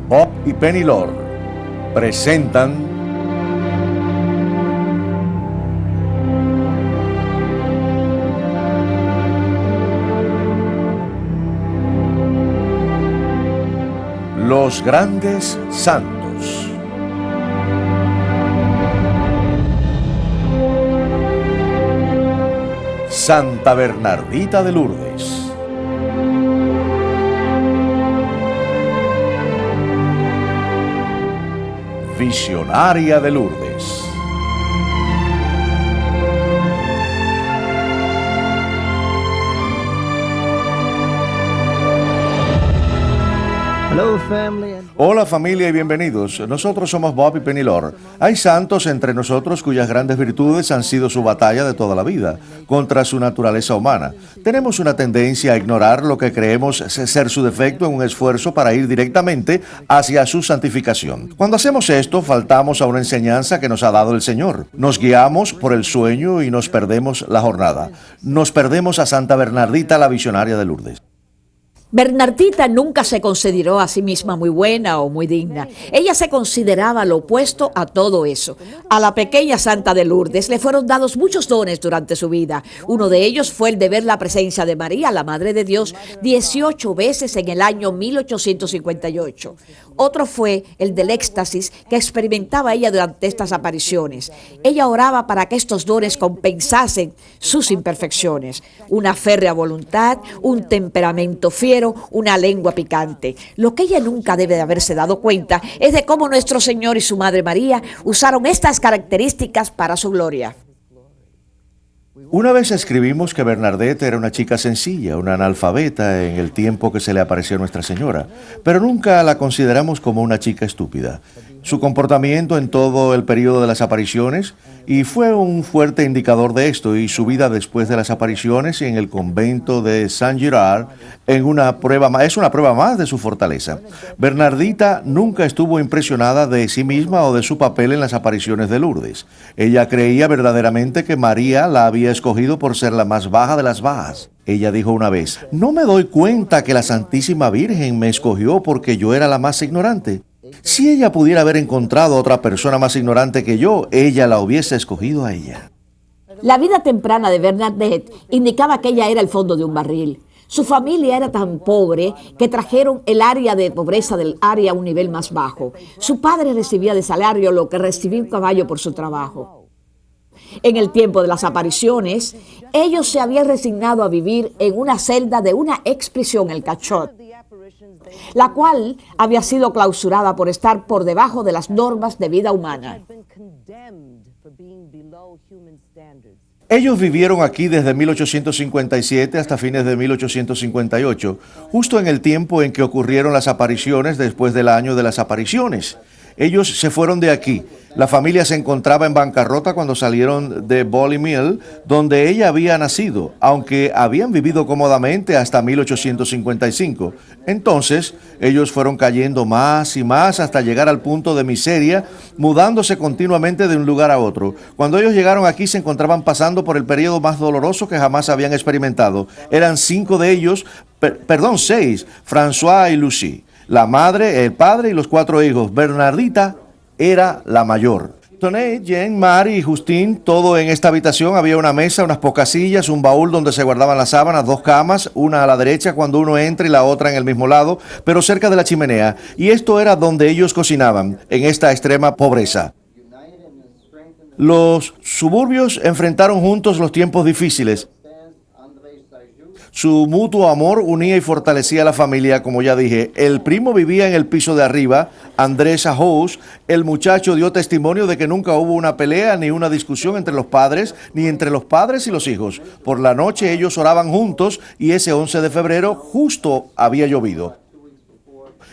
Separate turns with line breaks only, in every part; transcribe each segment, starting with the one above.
Bob y Penny Lord presentan Los Grandes Santos. Santa Bernardita de Lourdes. Visionaria de Lourdes.
Hello, family.
Hola familia y bienvenidos. Nosotros somos Bob y Penny Lord. Hay santos entre nosotros cuyas grandes virtudes han sido su batalla de toda la vida contra su naturaleza humana. Tenemos una tendencia a ignorar lo que creemos ser su defecto en un esfuerzo para ir directamente hacia su santificación. Cuando hacemos esto, faltamos a una enseñanza que nos ha dado el Señor. Nos guiamos por el sueño y nos perdemos la jornada. Nos perdemos a Santa Bernardita, la visionaria de Lourdes.
Bernardita nunca se consideró a sí misma muy buena o muy digna. Ella se consideraba lo opuesto a todo eso. A la pequeña Santa de Lourdes le fueron dados muchos dones durante su vida. Uno de ellos fue el de ver la presencia de María, la Madre de Dios, 18 veces en el año 1858. Otro fue el del éxtasis que experimentaba ella durante estas apariciones. Ella oraba para que estos dones compensasen sus imperfecciones. Una férrea voluntad, un temperamento fiero, una lengua picante. Lo que ella nunca debe de haberse dado cuenta es de cómo nuestro Señor y su Madre María usaron estas características para su gloria.
Una vez escribimos que Bernadette era una chica sencilla, una analfabeta en el tiempo que se le apareció a Nuestra Señora, pero nunca la consideramos como una chica estúpida. Su comportamiento en todo el periodo de las apariciones y fue un fuerte indicador de esto, y su vida después de las apariciones en el convento de Saint-Girard es una prueba más de su fortaleza. Bernardita nunca estuvo impresionada de sí misma o de su papel en las apariciones de Lourdes. Ella creía verdaderamente que María la había escogido por ser la más baja de las bajas. Ella dijo una vez: "No me doy cuenta que la Santísima Virgen me escogió porque yo era la más ignorante. Si ella pudiera haber encontrado a otra persona más ignorante que yo, ella la hubiese escogido a ella".
La vida temprana de Bernadette indicaba que ella era el fondo de un barril. Su familia era tan pobre que trajeron el área de pobreza del área a un nivel más bajo. Su padre recibía de salario lo que recibía un caballo por su trabajo. En el tiempo de las apariciones, ellos se habían resignado a vivir en una celda de una exprisión, el cachot, la cual había sido clausurada por estar por debajo de las normas de vida humana.
Ellos vivieron aquí desde 1857 hasta fines de 1858, justo en el tiempo en que ocurrieron las apariciones después del año de las apariciones. Ellos se fueron de aquí. La familia se encontraba en bancarrota cuando salieron de Bolly Mill, donde ella había nacido, aunque habían vivido cómodamente hasta 1855. Entonces, ellos fueron cayendo más y más hasta llegar al punto de miseria, mudándose continuamente de un lugar a otro. Cuando ellos llegaron aquí, se encontraban pasando por el periodo más doloroso que jamás habían experimentado. Eran 5 de ellos, 6, François y Lucie. La madre, el padre y los 4 hijos. Bernardita era la mayor. Tonet, Jean, Mary y Justine, todo en esta habitación. Había una mesa, unas pocas sillas, un baúl donde se guardaban las sábanas, 2 camas, una a la derecha cuando uno entra y la otra en el mismo lado, pero cerca de la chimenea. Y esto era donde ellos cocinaban, en esta extrema pobreza. Los suburbios enfrentaron juntos los tiempos difíciles. Su mutuo amor unía y fortalecía a la familia, como ya dije. El primo vivía en el piso de arriba, Andrés Ajous. El muchacho dio testimonio de que nunca hubo una pelea ni una discusión entre los padres, ni entre los padres y los hijos. Por la noche ellos oraban juntos y ese 11 de febrero justo había llovido.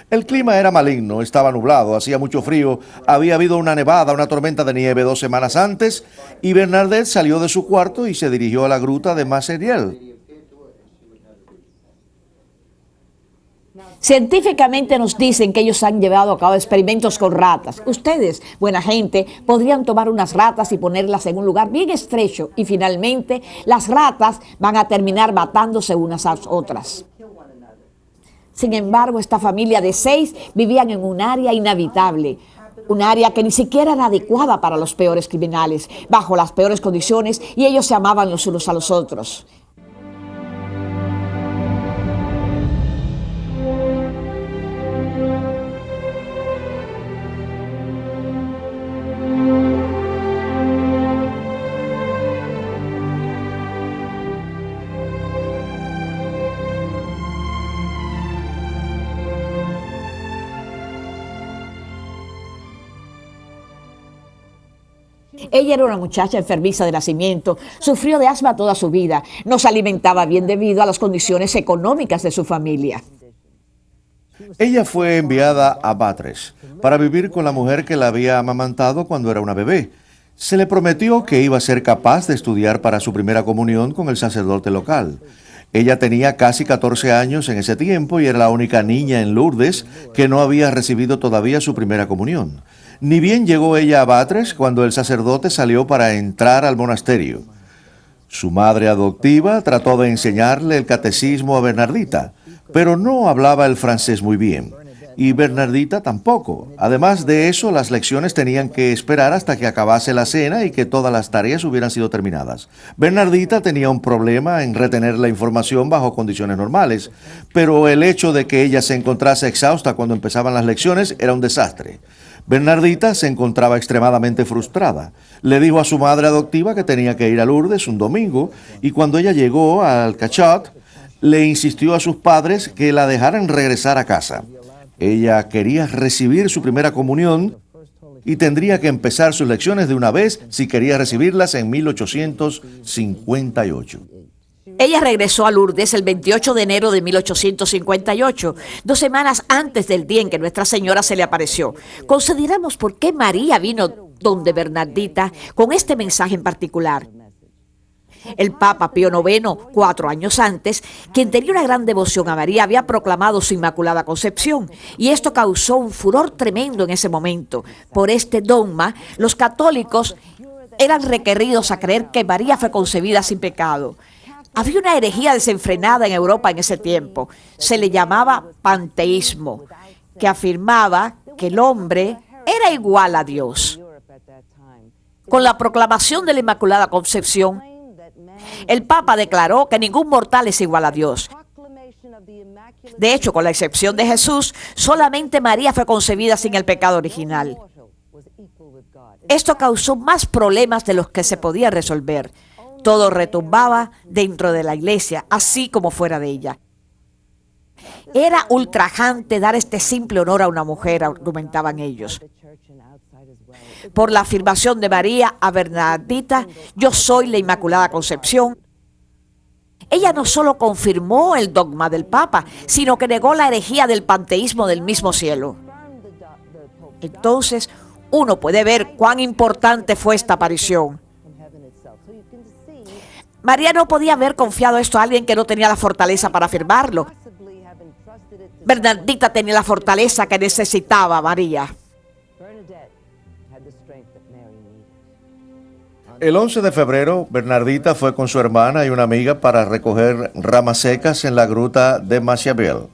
El clima era maligno, estaba nublado, hacía mucho frío, había habido una nevada, una tormenta de nieve 2 semanas antes, y Bernadette salió de su cuarto y se dirigió a la gruta de Mazeriel.
Científicamente nos dicen que ellos han llevado a cabo experimentos con ratas. Ustedes, buena gente, podrían tomar unas ratas y ponerlas en un lugar bien estrecho y finalmente las ratas van a terminar matándose unas a otras. Sin embargo, esta familia de 6 vivían en un área inhabitable, un área que ni siquiera era adecuada para los peores criminales, bajo las peores condiciones, y ellos se amaban los unos a los otros. Ella era una muchacha enfermiza de nacimiento, sufrió de asma toda su vida, no se alimentaba bien debido a las condiciones económicas de su familia.
Ella fue enviada a Batres para vivir con la mujer que la había amamantado cuando era una bebé. Se le prometió que iba a ser capaz de estudiar para su primera comunión con el sacerdote local. Ella tenía casi 14 años en ese tiempo y era la única niña en Lourdes que no había recibido todavía su primera comunión. Ni bien llegó ella a Batres cuando el sacerdote salió para entrar al monasterio. Su madre adoptiva trató de enseñarle el catecismo a Bernardita, pero no hablaba el francés muy bien, y Bernardita tampoco. Además de eso, las lecciones tenían que esperar hasta que acabase la cena y que todas las tareas hubieran sido terminadas. Bernardita tenía un problema en retener la información bajo condiciones normales, pero el hecho de que ella se encontrase exhausta cuando empezaban las lecciones era un desastre. Bernardita se encontraba extremadamente frustrada. Le dijo a su madre adoptiva que tenía que ir a Lourdes un domingo, y cuando ella llegó al Cachot, le insistió a sus padres que la dejaran regresar a casa. Ella quería recibir su primera comunión y tendría que empezar sus lecciones de una vez si quería recibirlas en 1858.
Ella regresó a Lourdes el 28 de enero de 1858, 2 semanas antes del día en que Nuestra Señora se le apareció. Consideramos por qué María vino donde Bernardita con este mensaje en particular. El Papa Pío IX, 4 años antes, quien tenía una gran devoción a María, había proclamado su Inmaculada Concepción, y esto causó un furor tremendo en ese momento. Por este dogma, los católicos eran requeridos a creer que María fue concebida sin pecado. Había una herejía desenfrenada en Europa en ese tiempo. Se le llamaba panteísmo, que afirmaba que el hombre era igual a Dios. Con la proclamación de la Inmaculada Concepción, el Papa declaró que ningún mortal es igual a Dios. De hecho, con la excepción de Jesús, solamente María fue concebida sin el pecado original. Esto causó más problemas de los que se podía resolver. Todo retumbaba dentro de la iglesia, así como fuera de ella. Era ultrajante dar este simple honor a una mujer, argumentaban ellos. Por la afirmación de María a Bernardita, yo soy la Inmaculada Concepción, ella no solo confirmó el dogma del Papa, sino que negó la herejía del panteísmo del mismo cielo. Entonces, uno puede ver cuán importante fue esta aparición. María no podía haber confiado esto a alguien que no tenía la fortaleza para afirmarlo. Bernardita tenía la fortaleza que necesitaba María.
El 11 de febrero, Bernardita fue con su hermana y una amiga para recoger ramas secas en la gruta de Machiavel.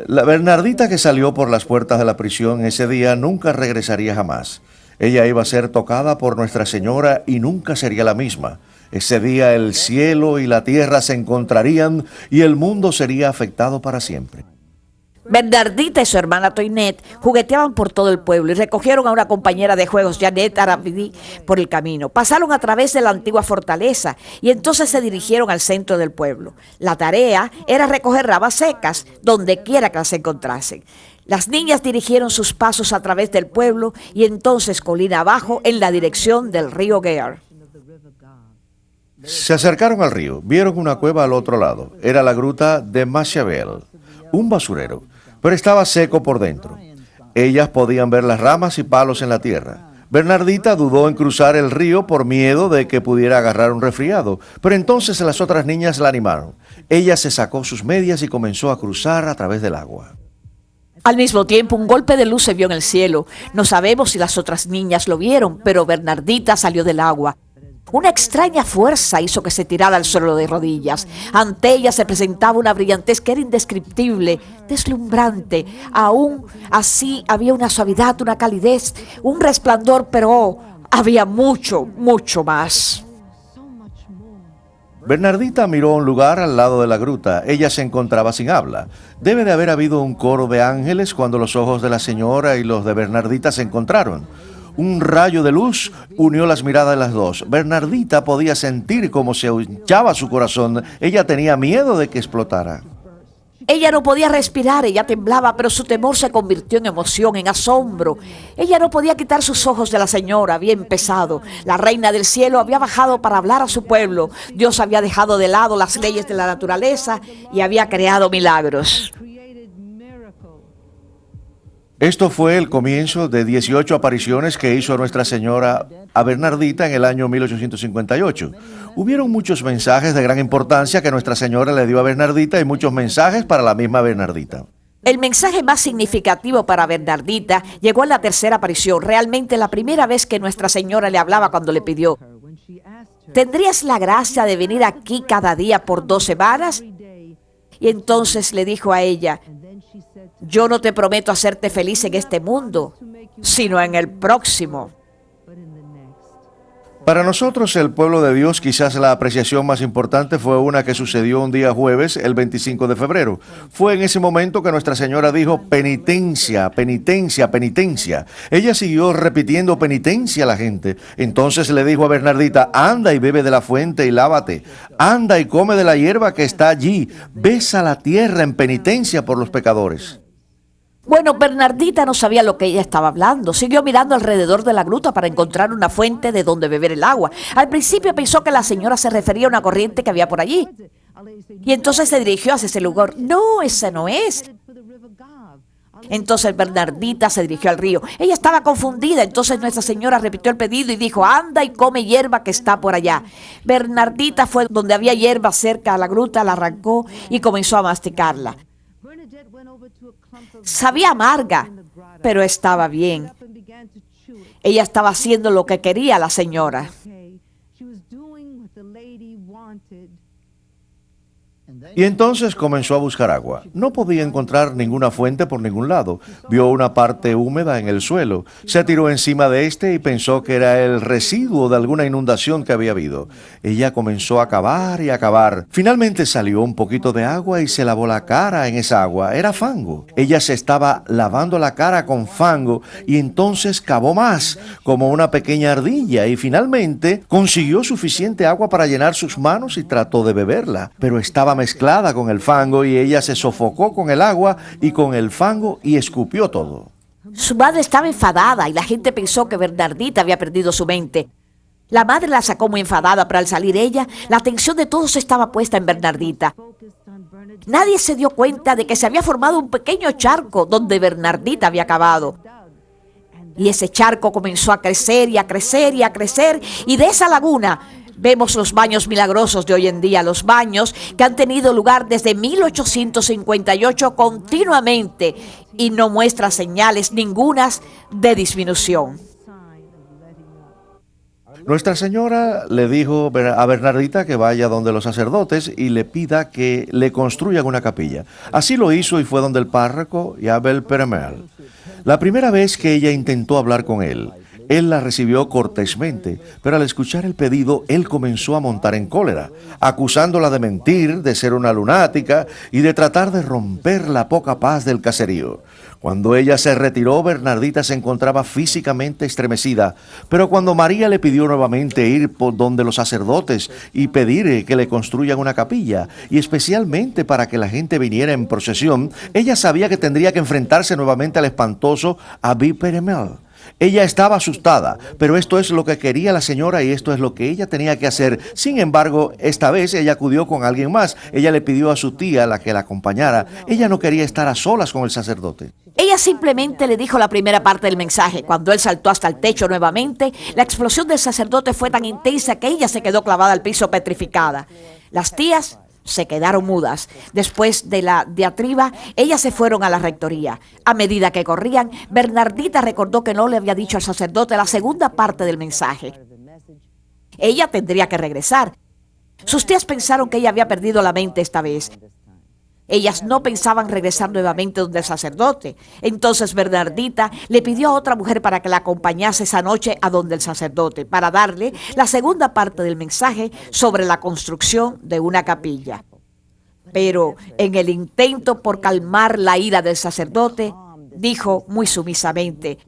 La Bernardita que salió por las puertas de la prisión ese día nunca regresaría jamás. Ella iba a ser tocada por Nuestra Señora y nunca sería la misma. Ese día el cielo y la tierra se encontrarían y el mundo sería afectado para siempre.
Bernardita y su hermana Toinette jugueteaban por todo el pueblo y recogieron a una compañera de juegos, Janet Arabidi, por el camino. Pasaron a través de la antigua fortaleza y entonces se dirigieron al centro del pueblo. La tarea era recoger ramas secas donde quiera que las encontrasen. Las niñas dirigieron sus pasos a través del pueblo y entonces colina abajo en la dirección del río Gare.
Se acercaron al río, vieron una cueva al otro lado. Era la gruta de Machiavel, un basurero, pero estaba seco por dentro. Ellas podían ver las ramas y palos en la tierra. Bernardita dudó en cruzar el río por miedo de que pudiera agarrar un resfriado, pero entonces las otras niñas la animaron. Ella se sacó sus medias y comenzó a cruzar a través del agua.
Al mismo tiempo, un golpe de luz se vio en el cielo. No sabemos si las otras niñas lo vieron, pero Bernardita salió del agua. Una extraña fuerza hizo que se tirara al suelo de rodillas. Ante ella se presentaba una brillantez que era indescriptible, deslumbrante. Aún así había una suavidad, una calidez, un resplandor, pero había mucho, mucho más.
Bernardita miró a un lugar al lado de la gruta. Ella se encontraba sin habla. Debe de haber habido un coro de ángeles cuando los ojos de la señora y los de Bernardita se encontraron. Un rayo de luz unió las miradas de las dos. Bernardita podía sentir cómo se hinchaba su corazón. Ella tenía miedo de que explotara.
Ella no podía respirar, ella temblaba, pero su temor se convirtió en emoción, en asombro. Ella no podía quitar sus ojos de la señora, había empezado. La reina del cielo había bajado para hablar a su pueblo. Dios había dejado de lado las leyes de la naturaleza y había creado milagros.
Esto fue el comienzo de 18 apariciones que hizo Nuestra Señora a Bernardita en el año 1858. Hubieron muchos mensajes de gran importancia que Nuestra Señora le dio a Bernardita y muchos mensajes para la misma Bernardita.
El mensaje más significativo para Bernardita llegó en la tercera aparición, realmente la primera vez que Nuestra Señora le hablaba cuando le pidió: ¿tendrías la gracia de venir aquí cada día por 2 semanas? Y entonces le dijo a ella: yo no te prometo hacerte feliz en este mundo, sino en el próximo.
Para nosotros, el pueblo de Dios, quizás la apreciación más importante fue una que sucedió un día jueves, el 25 de febrero. Fue en ese momento que Nuestra Señora dijo: penitencia, penitencia, penitencia. Ella siguió repitiendo penitencia a la gente. Entonces le dijo a Bernardita: anda y bebe de la fuente y lávate. Anda y come de la hierba que está allí. Besa la tierra en penitencia por los pecadores.
Bueno, Bernardita no sabía lo que ella estaba hablando. Siguió mirando alrededor de la gruta para encontrar una fuente de donde beber el agua. Al principio pensó que la señora se refería a una corriente que había por allí. Y entonces se dirigió hacia ese lugar. No, esa no es. Entonces Bernardita se dirigió al río. Ella estaba confundida. Entonces Nuestra Señora repitió el pedido y dijo: anda y come hierba que está por allá. Bernardita fue donde había hierba cerca a la gruta, la arrancó y comenzó a masticarla. Sabía amarga, pero estaba bien. Ella estaba haciendo lo que quería la señora.
Y entonces comenzó a buscar agua. No podía encontrar ninguna fuente por ningún lado. Vio una parte húmeda en el suelo. Se tiró encima de este y pensó que era el residuo de alguna inundación que había habido. Ella comenzó a cavar y a cavar. Finalmente salió un poquito de agua y se lavó la cara en esa agua. Era fango. Ella se estaba lavando la cara con fango y entonces cavó más, como una pequeña ardilla, y finalmente consiguió suficiente agua para llenar sus manos y trató de beberla. Pero estaba mezclada con el fango y ella se sofocó con el agua y con el fango y escupió todo.
Su madre estaba enfadada y la gente pensó que Bernardita había perdido su mente. La madre la sacó muy enfadada, pero al salir ella, la atención de todos estaba puesta en Bernardita. Nadie se dio cuenta de que se había formado un pequeño charco donde Bernardita había cavado. Y ese charco comenzó a crecer y a crecer y a crecer, y de esa laguna vemos los baños milagrosos de hoy en día, los baños que han tenido lugar desde 1858 continuamente y no muestra señales ningunas de disminución.
Nuestra Señora le dijo a Bernardita que vaya donde los sacerdotes y le pida que le construyan una capilla. Así lo hizo y fue donde el párroco y Abel Peremel. La primera vez que ella intentó hablar con él la recibió cortésmente, pero al escuchar el pedido, él comenzó a montar en cólera, acusándola de mentir, de ser una lunática y de tratar de romper la poca paz del caserío. Cuando ella se retiró, Bernardita se encontraba físicamente estremecida, pero cuando María le pidió nuevamente ir por donde los sacerdotes y pedir que le construyan una capilla, y especialmente para que la gente viniera en procesión, ella sabía que tendría que enfrentarse nuevamente al espantoso Abel Peremel. Ella estaba asustada, pero esto es lo que quería la señora y esto es lo que ella tenía que hacer. Sin embargo, esta vez ella acudió con alguien más. Ella le pidió a su tía la que la acompañara. Ella no quería estar a solas con el sacerdote.
Ella simplemente le dijo la primera parte del mensaje. Cuando él saltó hasta el techo nuevamente, la explosión del sacerdote fue tan intensa que ella se quedó clavada al piso petrificada. Las tías se quedaron mudas. Después de la diatriba, ellas se fueron a la rectoría. A medida que corrían, Bernardita recordó que no le había dicho al sacerdote la segunda parte del mensaje. Ella tendría que regresar. Sus tías pensaron que ella había perdido la mente esta vez. Ellas no pensaban regresar nuevamente donde el sacerdote. Entonces Bernardita le pidió a otra mujer para que la acompañase esa noche a donde el sacerdote, para darle la segunda parte del mensaje sobre la construcción de una capilla. Pero en el intento por calmar la ira del sacerdote, dijo muy sumisamente: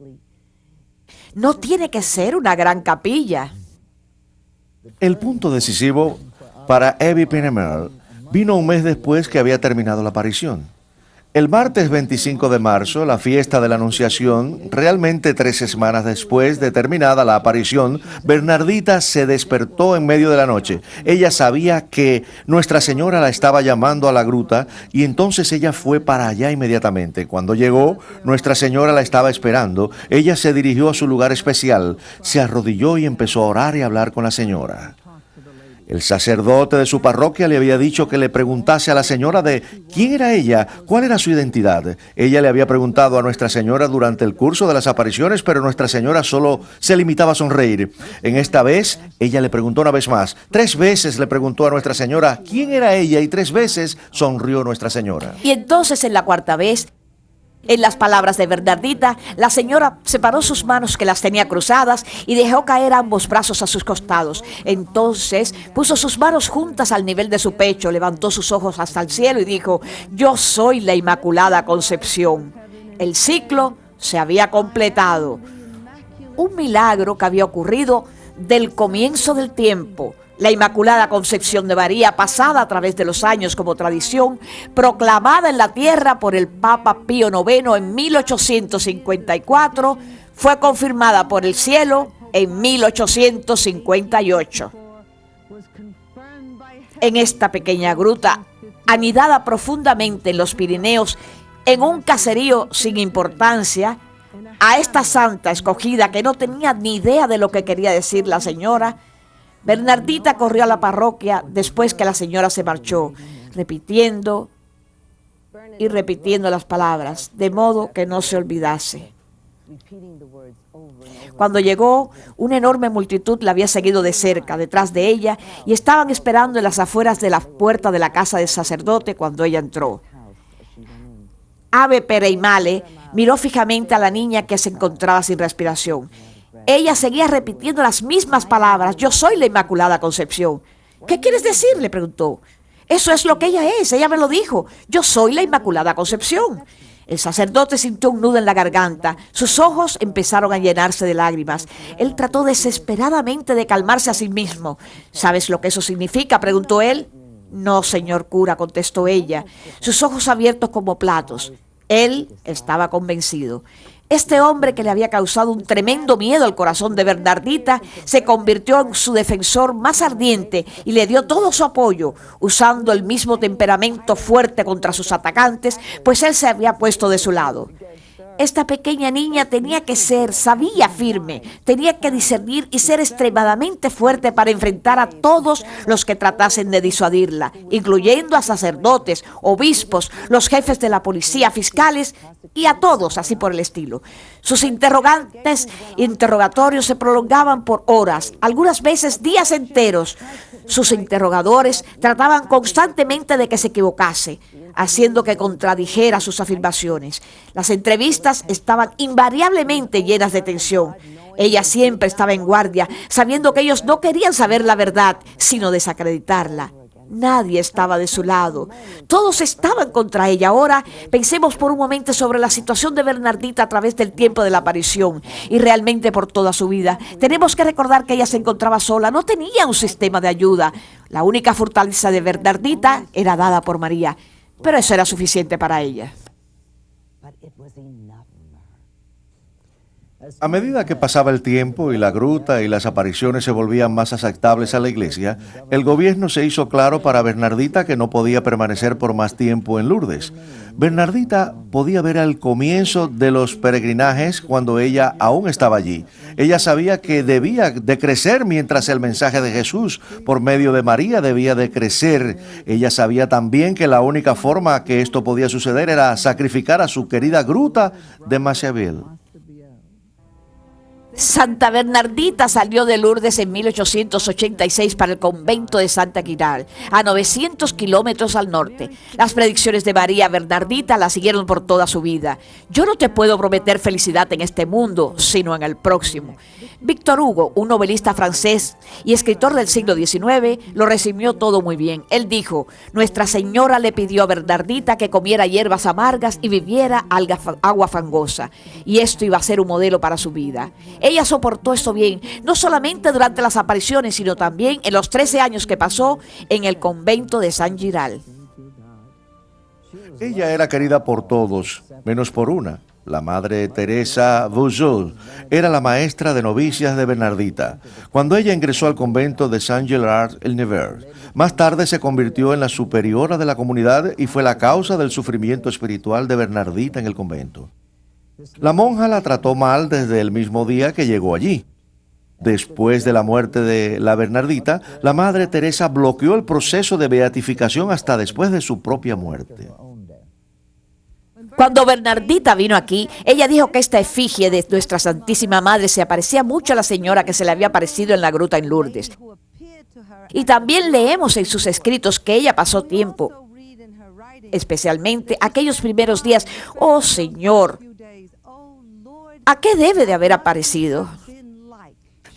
no tiene que ser una gran capilla.
El punto decisivo para Abby Pennemer vino un mes después que había terminado la aparición. El martes 25 de marzo, la fiesta de la Anunciación, realmente 13 semanas después de terminada la aparición, Bernardita se despertó en medio de la noche. Ella sabía que Nuestra Señora la estaba llamando a la gruta y entonces ella fue para allá inmediatamente. Cuando llegó, Nuestra Señora la estaba esperando. Ella se dirigió a su lugar especial, se arrodilló y empezó a orar y a hablar con la Señora. El sacerdote de su parroquia le había dicho que le preguntase a la señora de quién era ella, cuál era su identidad. Ella le había preguntado a Nuestra Señora durante el curso de las apariciones, pero Nuestra Señora solo se limitaba a sonreír. En esta vez, ella le preguntó una vez más. 3 veces le preguntó a Nuestra Señora quién era ella y 3 veces sonrió Nuestra Señora.
Y entonces en la cuarta vez, en las palabras de Bernardita, la señora separó sus manos que las tenía cruzadas y dejó caer ambos brazos a sus costados. Entonces puso sus manos juntas al nivel de su pecho, levantó sus ojos hasta el cielo y dijo: yo soy la Inmaculada Concepción. El ciclo se había completado. Un milagro que había ocurrido del comienzo del tiempo. La Inmaculada Concepción de María, pasada a través de los años como tradición, proclamada en la tierra por el Papa Pío IX en 1854, fue confirmada por el cielo en 1858. En esta pequeña gruta, anidada profundamente en los Pirineos, en un caserío sin importancia, a esta santa escogida que no tenía ni idea de lo que quería decir la señora, Bernardita corrió a la parroquia después que la señora se marchó, repitiendo y repitiendo las palabras, de modo que no se olvidase. Cuando llegó, una enorme multitud la había seguido de cerca, detrás de ella, y estaban esperando en las afueras de la puerta de la casa del sacerdote cuando ella entró. Ave Pereimale miró fijamente a la niña que se encontraba sin respiración. Ella seguía repitiendo las mismas palabras: yo soy la Inmaculada Concepción. ¿Qué quieres decir?, le preguntó. Eso es lo que ella es, ella me lo dijo. Yo soy la Inmaculada Concepción. El sacerdote sintió un nudo en la garganta. Sus ojos empezaron a llenarse de lágrimas. Él trató desesperadamente de calmarse a sí mismo. ¿Sabes lo que eso significa?, preguntó él. No, señor cura, contestó ella, sus ojos abiertos como platos. Él estaba convencido. Este hombre que le había causado un tremendo miedo al corazón de Bernardita se convirtió en su defensor más ardiente y le dio todo su apoyo, usando el mismo temperamento fuerte contra sus atacantes, pues él se había puesto de su lado. Esta pequeña niña tenía que ser, sabía firme, tenía que discernir y ser extremadamente fuerte para enfrentar a todos los que tratasen de disuadirla, incluyendo a sacerdotes, obispos, los jefes de la policía, fiscales y a todos, así por el estilo. Sus interrogatorios se prolongaban por horas, algunas veces días enteros. Sus interrogadores trataban constantemente de que se equivocase, haciendo que contradijera sus afirmaciones. Las entrevistas estaban invariablemente llenas de tensión. Ella siempre estaba en guardia, sabiendo que ellos no querían saber la verdad, sino desacreditarla. Nadie estaba de su lado. Todos estaban contra ella. Ahora pensemos por un momento sobre la situación de Bernardita a través del tiempo de la aparición y realmente por toda su vida. Tenemos que recordar que ella se encontraba sola, no tenía un sistema de ayuda. La única fortaleza de Bernardita era dada por María, pero eso era suficiente para ella.
A medida que pasaba el tiempo y la gruta y las apariciones se volvían más aceptables a la iglesia, el gobierno se hizo claro para Bernardita que no podía permanecer por más tiempo en Lourdes. Bernardita podía ver el comienzo de los peregrinajes cuando ella aún estaba allí. Ella sabía que debía de crecer mientras el mensaje de Jesús por medio de María debía de crecer. Ella sabía también que la única forma que esto podía suceder era sacrificar a su querida gruta de Massabielle.
Santa Bernardita salió de Lourdes en 1886 para el convento de Santa Giral, a 900 kilómetros al norte. Las predicciones de María Bernardita la siguieron por toda su vida. Yo no te puedo prometer felicidad en este mundo, sino en el próximo. Víctor Hugo, un novelista francés y escritor del siglo XIX, lo resumió todo muy bien. Él dijo: Nuestra Señora le pidió a Bernardita que comiera hierbas amargas y viviera agua fangosa, y esto iba a ser un modelo para su vida. Ella soportó esto bien, no solamente durante las apariciones, sino también en los 13 años que pasó en el convento de San Giral.
Ella era querida por todos, menos por una. La madre Teresa Vougeot era la maestra de novicias de Bernardita. Cuando ella ingresó al convento de Saint-Gérard-el-Nevers, más tarde se convirtió en la superiora de la comunidad y fue la causa del sufrimiento espiritual de Bernardita en el convento. La monja la trató mal desde el mismo día que llegó allí. Después de la muerte de la Bernardita, la madre Teresa bloqueó el proceso de beatificación hasta después de su propia muerte.
Cuando Bernardita vino aquí, ella dijo que esta efigie de nuestra Santísima Madre se parecía mucho a la señora que se le había aparecido en la gruta en Lourdes. Y también leemos en sus escritos que ella pasó tiempo, especialmente aquellos primeros días. Oh Señor, ¿a qué debe de haber aparecido?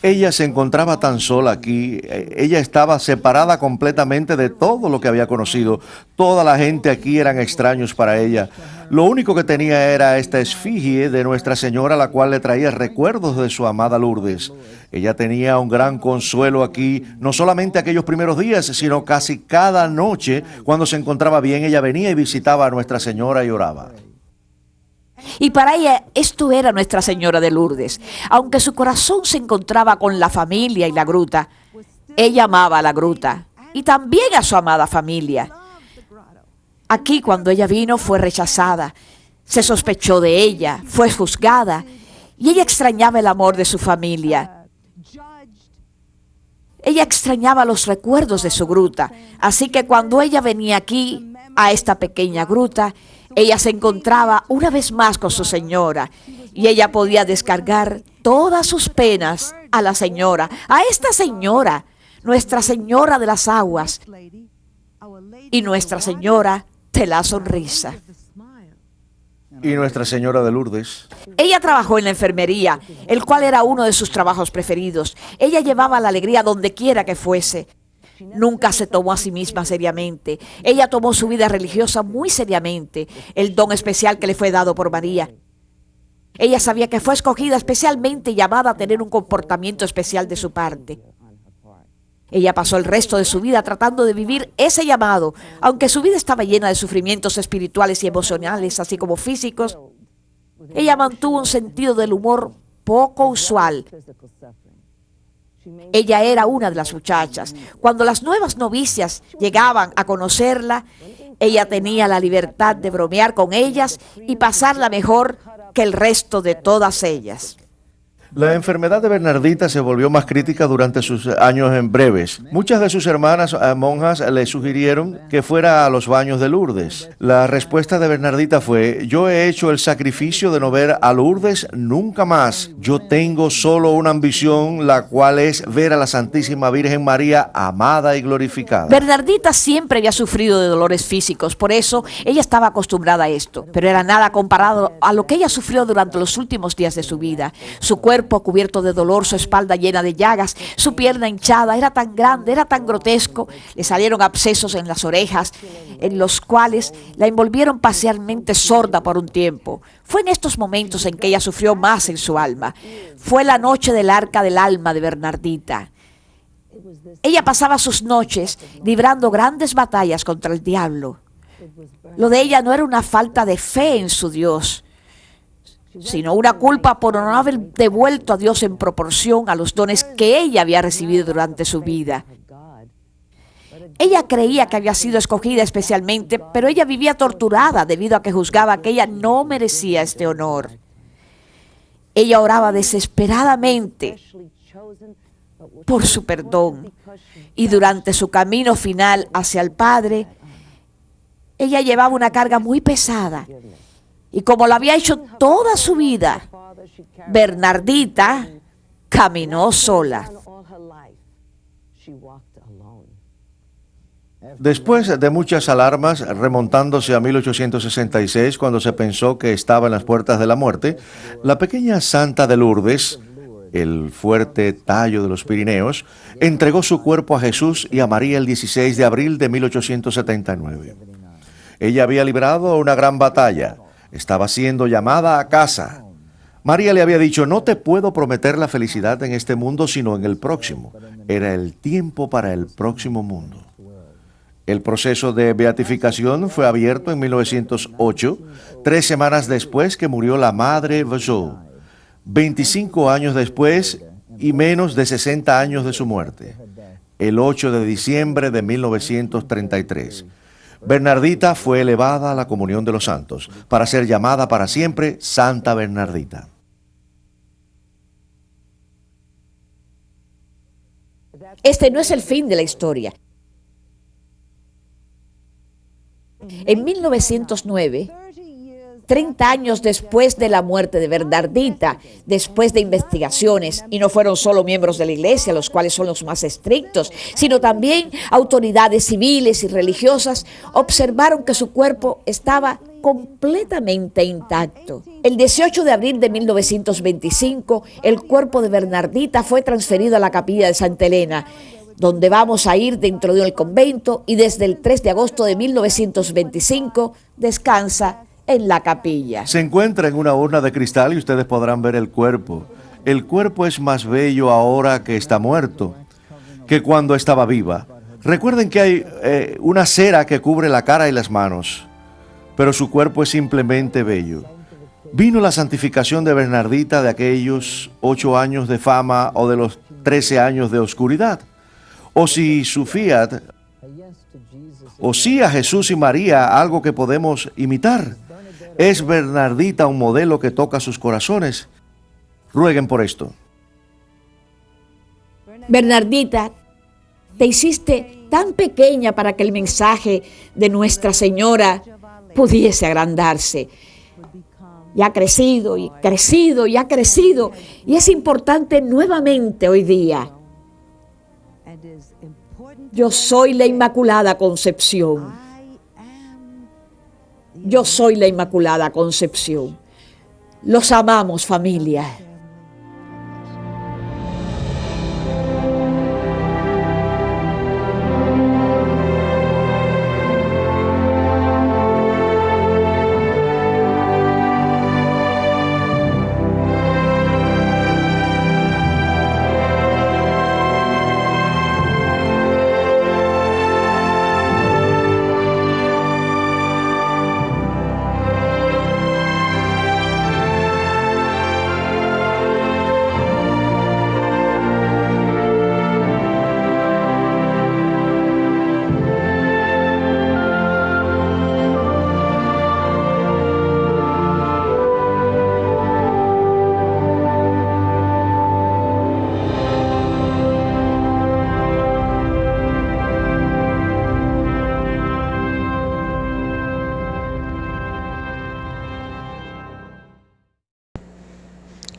Ella se encontraba tan sola aquí, ella estaba separada completamente de todo lo que había conocido. Toda la gente aquí eran extraños para ella. Lo único que tenía era esta esfinge de Nuestra Señora, la cual le traía recuerdos de su amada Lourdes. Ella tenía un gran consuelo aquí, no solamente aquellos primeros días, sino casi cada noche. Cuando se encontraba bien, ella venía y visitaba a Nuestra Señora y oraba.
Y para ella esto era Nuestra Señora de Lourdes. Aunque su corazón se encontraba con la familia y la gruta, ella amaba a la gruta y también a su amada familia. Aquí, cuando ella vino, fue rechazada, se sospechó de ella, fue juzgada, y ella extrañaba el amor de su familia. Ella extrañaba los recuerdos de su gruta. Así que cuando ella venía aquí, a esta pequeña gruta, ella se encontraba una vez más con su señora, y ella podía descargar todas sus penas a la señora, a esta señora, Nuestra Señora de las Aguas y Nuestra Señora de la Sonrisa.
Y Nuestra Señora de Lourdes.
Ella trabajó en la enfermería, el cual era uno de sus trabajos preferidos. Ella llevaba la alegría donde quiera que fuese. Nunca se tomó a sí misma seriamente. Ella tomó su vida religiosa muy seriamente, el don especial que le fue dado por María. Ella sabía que fue escogida especialmente, llamada a tener un comportamiento especial de su parte. Ella pasó el resto de su vida tratando de vivir ese llamado, aunque su vida estaba llena de sufrimientos espirituales y emocionales, así como físicos. Ella mantuvo un sentido del humor poco usual. Ella era una de las muchachas. Cuando las nuevas novicias llegaban a conocerla, ella tenía la libertad de bromear con ellas y pasarla mejor que el resto de todas ellas.
La enfermedad de Bernardita se volvió más crítica durante sus años en breves. Muchas de sus hermanas monjas le sugirieron que fuera a los baños de Lourdes. La respuesta de Bernardita fue: yo he hecho el sacrificio de no ver a Lourdes nunca más. Yo tengo solo una ambición, la cual es ver a la Santísima Virgen María amada y glorificada.
Bernardita siempre había sufrido de dolores físicos, por eso ella estaba acostumbrada a esto, pero era nada comparado a lo que ella sufrió durante los últimos días de su vida. Su cuerpo cubierto de dolor, su espalda llena de llagas, su pierna hinchada, era tan grande, era tan grotesco. Le salieron abscesos en las orejas, en los cuales la envolvieron parcialmente sorda por un tiempo. Fue en estos momentos en que ella sufrió más en su alma. Fue la noche del arca del alma de Bernardita. Ella pasaba sus noches librando grandes batallas contra el diablo. Lo de ella no era una falta de fe en su Dios, sino una culpa por no haber devuelto a Dios en proporción a los dones que ella había recibido durante su vida. Ella creía que había sido escogida especialmente, pero ella vivía torturada debido a que juzgaba que ella no merecía este honor. Ella oraba desesperadamente por su perdón, y durante su camino final hacia el Padre, ella llevaba una carga muy pesada. Y como lo había hecho toda su vida, Bernardita caminó sola.
Después de muchas alarmas, remontándose a 1866, cuando se pensó que estaba en las puertas de la muerte, la pequeña Santa de Lourdes, el fuerte tallo de los Pirineos, entregó su cuerpo a Jesús y a María el 16 de abril de 1879. Ella había librado una gran batalla, estaba siendo llamada a casa. María le había dicho: no te puedo prometer la felicidad en este mundo, sino en el próximo. Era el tiempo para el próximo mundo. El proceso de beatificación fue abierto en 1908, 3 semanas después que murió la madre Vesoul, 25 años después y menos de 60 años de su muerte, el 8 de diciembre de 1933. Bernardita fue elevada a la comunión de los santos, para ser llamada para siempre Santa Bernardita.
Este no es el fin de la historia. En 1909, 30 años después de la muerte de Bernardita, después de investigaciones, y no fueron solo miembros de la iglesia, los cuales son los más estrictos, sino también autoridades civiles y religiosas, observaron que su cuerpo estaba completamente intacto. El 18 de abril de 1925, el cuerpo de Bernardita fue transferido a la capilla de Santa Elena, donde vamos a ir dentro del convento, y desde el 3 de agosto de 1925 descansa en la capilla.
Se encuentra en una urna de cristal y ustedes podrán ver el cuerpo. El cuerpo es más bello ahora que está muerto que cuando estaba viva. Recuerden que hay una cera que cubre la cara y las manos, pero su cuerpo es simplemente bello. Vino la santificación de Bernardita de aquellos 8 años de fama o de los 13 años de oscuridad. O si su fiat, o si a Jesús y María algo que podemos imitar. ¿Es Bernardita un modelo que toca sus corazones? Rueguen por esto.
Bernardita, te hiciste tan pequeña para que el mensaje de Nuestra Señora pudiese agrandarse. Y ha crecido, y crecido, y ha crecido. Y es importante nuevamente hoy día. Yo soy la Inmaculada Concepción. Yo soy la Inmaculada Concepción. Los amamos, familia.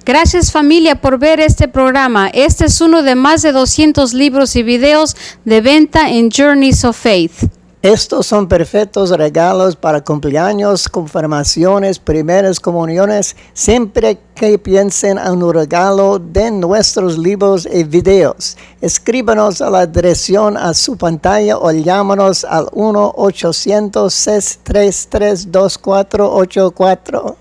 Gracias familia por ver este programa. Este es uno de más de 200 libros y videos de venta en Journeys of Faith.
Estos son perfectos regalos para cumpleaños, confirmaciones, primeras comuniones. Siempre que piensen en un regalo, den nuestros libros y videos. Escríbanos a la dirección a su pantalla o llámanos al 1-800-633-2484.